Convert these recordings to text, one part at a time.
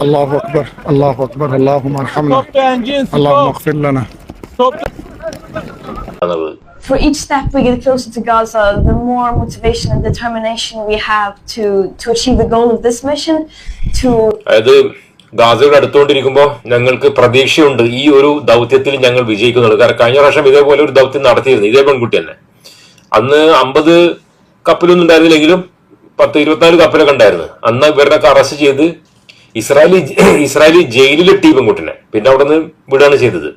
الله أكبر الله أكبر اللهم ارحمنا اللهم اغفر لنا. For each step we get closer to Gaza, the more motivation and determination we have to achieve the goal of this mission. അതായത് ഗാസയുടെ അടുത്തുകൊണ്ടിരിക്കുമ്പോൾ ഞങ്ങൾക്ക് പ്രതീക്ഷയുണ്ട് ഈ ഒരു ദൗത്യത്തിൽ ഞങ്ങൾ വിജയിക്കുന്നുണ്ട്. കാരണം കഴിഞ്ഞ പ്രാവശ്യം ഇതേപോലെ ഒരു ദൗത്യം നടത്തിയിരുന്നു ഇതേ പെൺകുട്ടി തന്നെ. അന്ന് 50 കപ്പലൊന്നും ഉണ്ടായിരുന്നില്ലെങ്കിലും 10-24 കപ്പലൊക്കെ ഉണ്ടായിരുന്നു. അന്ന് ഇവരുടെയൊക്കെ അറസ്റ്റ് ചെയ്ത് ഇസ്രായേലി ജയിലിലിട്ടി പെൺകുട്ടിനെ, പിന്നെ അവിടെ നിന്ന് വിടുകയാണ് ചെയ്തത്.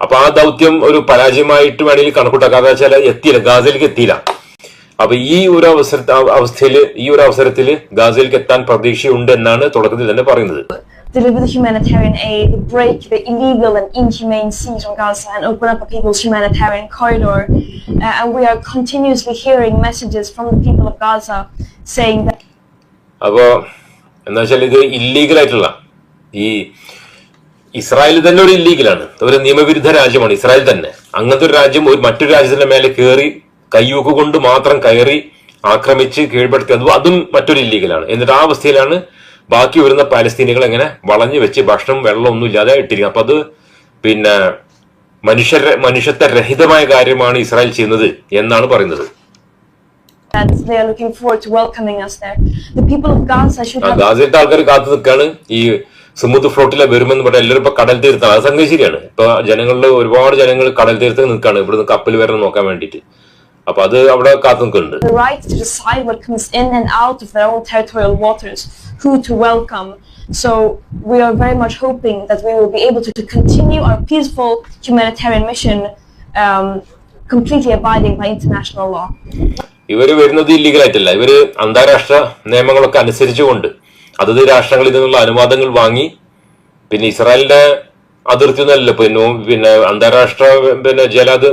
അപ്പൊ ആ ദൗത്യം ഒരു പരാജയമായിട്ട് വേണമെങ്കിൽ കണക്കൂട്ടാം. കാരണം വെച്ചാൽ എത്തിയില്ല, ഗാസയിലേക്ക് എത്തിയില്ല. അപ്പൊ ഈ ഒരു അവസരത്തിൽ ഗാസയിലേക്ക് എത്താൻ പ്രതീക്ഷയുണ്ട് എന്നാണ് തുടക്കത്തിൽ തന്നെ പറയുന്നത്. Deliver the humanitarian aid, break the illegal and inhumane siege on Gaza, and open up a people's humanitarian corridor. And we are continuously hearing messages from the people of Gaza saying that. അപ്പോ എന്താ വെച്ചാൽ ഇത് illegal ആയിട്ടുള്ള ഈ Israel തന്നെ ഒരു ഇല്ലീഗലാണ്, ഒരു നിയമവിരുദ്ധ രാജ്യമാണ് ഇസ്രായേൽ തന്നെ. അങ്ങനത്തെ ഒരു രാജ്യം മറ്റൊരു രാജ്യത്തിന്റെ മേലെ കയറി കയ്യൂക്ക് കൊണ്ട് മാത്രം കയറി ആക്രമിച്ച് കീഴ്പ്പെടുത്തി, അതും മറ്റൊരു ഇല്ലീഗലാണ്. എന്നിട്ട് ആ അവസ്ഥയിലാണ് ബാക്കി വരുന്ന പാലസ്തീനികൾ എങ്ങനെ വളഞ്ഞു വെച്ച് ഭക്ഷണം വെള്ളം ഒന്നും ഇല്ലാതെ ഇട്ടിരിക്കുന്നത്. അപ്പൊ അത് പിന്നെ മനുഷ്യത്വരഹിതമായ കാര്യമാണ് ഇസ്രായേൽ ചെയ്യുന്നത് എന്നാണ് പറയുന്നത്. ഗാസയിലത്തെ ആൾക്കാർ കാത്തു നിൽക്കാണ് ഈ സ്മൂത്ത് ഫ്ലോട്ടിലെ വരുമെന്ന് പറഞ്ഞാൽ എല്ലാവരും ഇപ്പൊ കടൽ തീർത്താണ്. അത് സംഗതി ശരിയാണ്. ഇപ്പൊ ജനങ്ങളിൽ ഒരുപാട് ജനങ്ങൾ കടൽ തീർത്ത് നിൽക്കാണ് ഇവിടുന്ന് കപ്പൽ വരണം നോക്കാൻ വേണ്ടിയിട്ട്. അപ്പൊ അത് അവിടെ കാത്തു നിൽക്കുന്നുണ്ട്. Who to welcome. So we are very much hoping that we will be able to continue our peaceful humanitarian mission, completely abiding by international law. ഇവര് വരുന്നത് ഇല്ലീഗലായിട്ടല്ല, ഇവര് അന്താരാഷ്ട്ര നിയമങ്ങളൊക്കെ അനുസരിച്ചുകൊണ്ട് അതത് രാഷ്ട്രങ്ങളിൽ നിന്നുള്ള അനുവാദങ്ങൾ വാങ്ങി, പിന്നെ ഇസ്രായേലിന്റെ അതിർത്തി ഒന്നല്ല, പിന്നെ അന്താരാഷ്ട്ര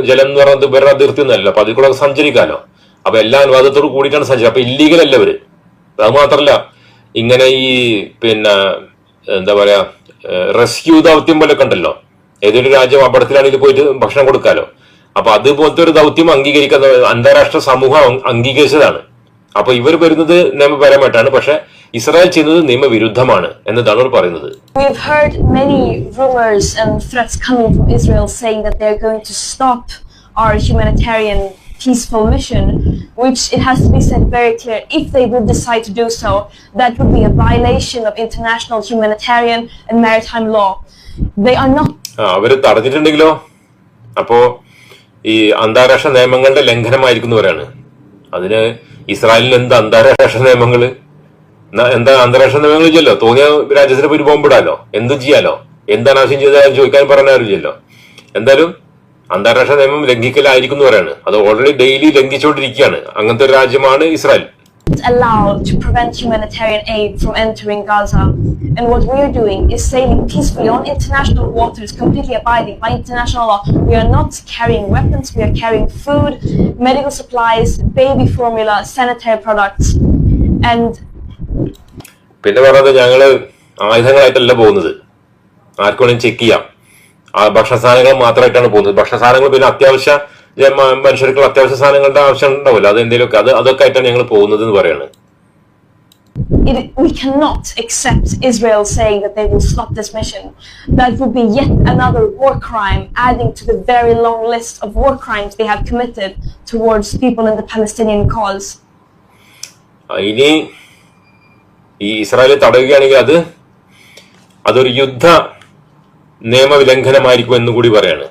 ജലം എന്ന് പറയുന്നത് ഇവരുടെ അതിർത്തി ഒന്നല്ല. അപ്പൊ അതിൽ കൂടെ സഞ്ചരിക്കാലോ. അപ്പൊ എല്ലാ അനുവാദത്തോട് കൂടിയിട്ടാണ് സഞ്ചരിക്കുക. അപ്പൊ ഇല്ലീഗൽ അല്ല ഇവര്. അത് മാത്രല്ല, ഇങ്ങനെ ഈ പിന്നെ എന്താ പറയാ റെസ്ക്യൂ ദൗത്യം പോലെ ഒക്കെ ഉണ്ടല്ലോ, ഏതൊരു രാജ്യം അപകടത്തിലാണെങ്കിൽ പോയിട്ട് ഭക്ഷണം കൊടുക്കാലോ. അപ്പൊ അതുപോലത്തെ ഒരു ദൗത്യം അംഗീകരിക്കുന്ന അന്താരാഷ്ട്ര സമൂഹം അംഗീകരിച്ചതാണ്. അപ്പൊ ഇവർ വരുന്നത് നിയമപരമായിട്ടാണ്, പക്ഷെ ഇസ്രായേൽ ചെയ്യുന്നത് നിയമവിരുദ്ധമാണ് എന്നതാണ് അവർ പറയുന്നത്. We've heard many rumors and threats coming from Israel saying that they're going to stop our humanitarian peaceful mission, which it has to be said very clear, if they would decide to do so, that would be a violation of international humanitarian and maritime law. They are not. അവര് തടഞ്ഞിട്ടുണ്ടെങ്കിലോ അപ്പോ ഈ അന്താരാഷ്ട്ര നിയമങ്ങളുടെ ലംഘനമായിരിക്കുന്നവരാണ്. അതിന് ഇസ്രായേലിന് എന്താ അന്താരാഷ്ട്ര നിയമങ്ങള്, എന്താ അന്താരാഷ്ട്ര നിയമങ്ങൾ ഇല്ലല്ലോ. തോന്നിയ രാജ്യത്തിന് പോയി ബോംബിടാലോ, എന്തും ചെയ്യാലോ, എന്താണ് ആവശ്യം ചെയ്താലും ചോദിക്കാൻ പറയാറില്ലല്ലോ. എന്തായാലും അന്താരാഷ്ട്ര നിയമം ലംഘിക്കലായിരിക്കുന്നവരാണ്. അത് ഓൾറെഡി ഡെയിലി ലംഘിച്ചുകൊണ്ടിരിക്കുകയാണ്. അങ്ങനത്തെ ഒരു രാജ്യമാണ് Israel. Allowed to prevent humanitarian aid from entering Gaza, and what we are doing is sailing peacefully on international waters, completely abiding by international law. We are not carrying weapons, we are carrying food, medical supplies, baby formula, sanitary products, and പിന്നെ പറയുന്നത് ഞങ്ങള് ആയുധങ്ങളായിട്ടല്ല പോകുന്നത്, ആർക്കും check ചെയ്യാം. ഭക്ഷണ സാധനങ്ങൾ മാത്രമായിട്ടാണ് പോകുന്നത്. ഭക്ഷണ സാധനങ്ങൾ പിന്നെ അത്യാവശ്യ മനുഷ്യർക്കുള്ള അത്യാവശ്യ സാധനങ്ങളുടെ ആവശ്യം ഉണ്ടാവില്ല, അത് എന്തെങ്കിലുമൊക്കെ അതൊക്കെ ആയിട്ടാണ് ഞങ്ങൾ പോകുന്നത് എന്ന് പറയാണ്. We cannot accept Israel saying that they will stop this mission. That would be yet another war crime, adding to the very long list of war crimes they have committed towards people in the Palestinian cause. ഇനി ഈ Israel തടയുകയാണെങ്കിൽ അതൊരു യുദ്ധ നിയമവിലംഘനമായിരിക്കും എന്നുകൂടി പറയാണ്.